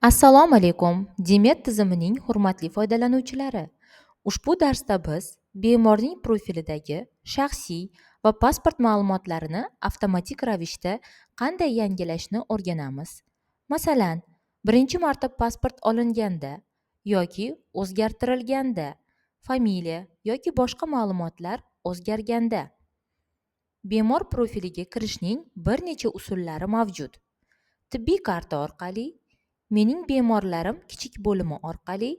Assalomu alaykum, Demet tizimining hurmatli foydalanuvchilari. Ushbu darsda biz bemorning profilidagi shaxsiy va pasport ma'lumotlarini avtomatik ravishda qanday yangilashni o'rganamiz. Masalan, birinchi marta pasport olinganda yoki o'zgartirilganda, familiya yoki boshqa ma'lumotlar o'zgarganda. Bemor profiliga kirishning bir necha usullari mavjud. Tibbiy karta orqali, mening bemorlarim kichik bo'limi orqali,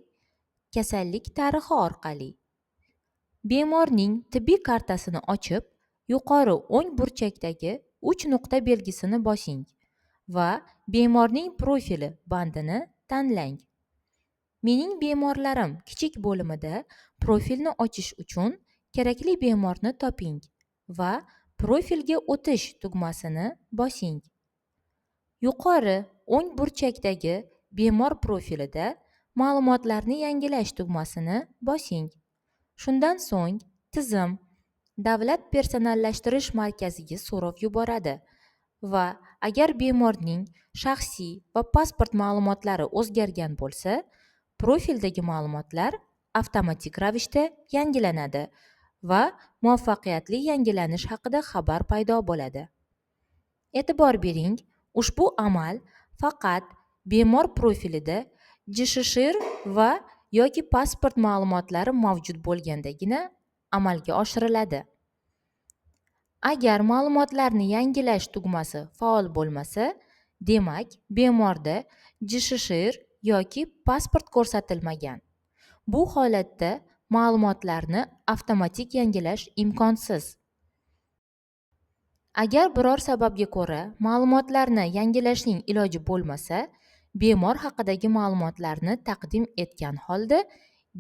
kasallik tarixi orqali. Bemorning tibbiy kartasini ochib, yuqori o'ng burchakdagi 3 nuqta belgisini bosing va bemorning profili bandini tanlang. Mening bemorlarim kichik bo'limida profilni ochish uchun kerakli bemorni toping va profilga o'tish tugmasini bosing. Yuqori o'ng burchakdagi bemor profilida ma'lumotlarni yangilash tugmasini bosing. Shundan so'ng tizim Davlat personallashtirish markaziga so'rov yuboradi va agar bemorning shaxsiy va pasport ma'lumotlari o'zgargan bo'lsa, profildagi ma'lumotlar avtomatik ravishda yangilanadi va muvaffaqiyatli yangilanish haqida xabar paydo bo'ladi. E'tibor bering, ushbu amal faqat bemor profilida JSHR va yoki pasport ma'lumotlari mavjud bo'lgandagina amalga oshiriladi. Agar ma'lumotlarni yangilash tugmasi faol bo'lmasa, demak bemorda JSHR yoki pasport ko'rsatilmagan. Bu holatda ma'lumotlarni avtomatik yangilash imkonsiz. Agar biror sababga ko'ra ma'lumotlarni yangilashning iloji bo'lmasa, bemor haqidagi ma'lumotlarni taqdim etgan holda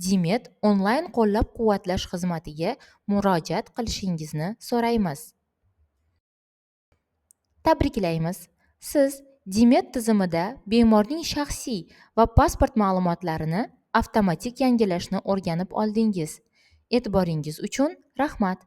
Demet onlayn qo'llab-quvvatlash xizmatiga murojaat qilishingizni so'raymiz. Tabriklaymiz! Siz Demet tizimida bemorning shaxsiy va pasport ma'lumotlarini avtomatik yangilashni o'rganib oldingiz. E'tiboringiz uchun rahmat!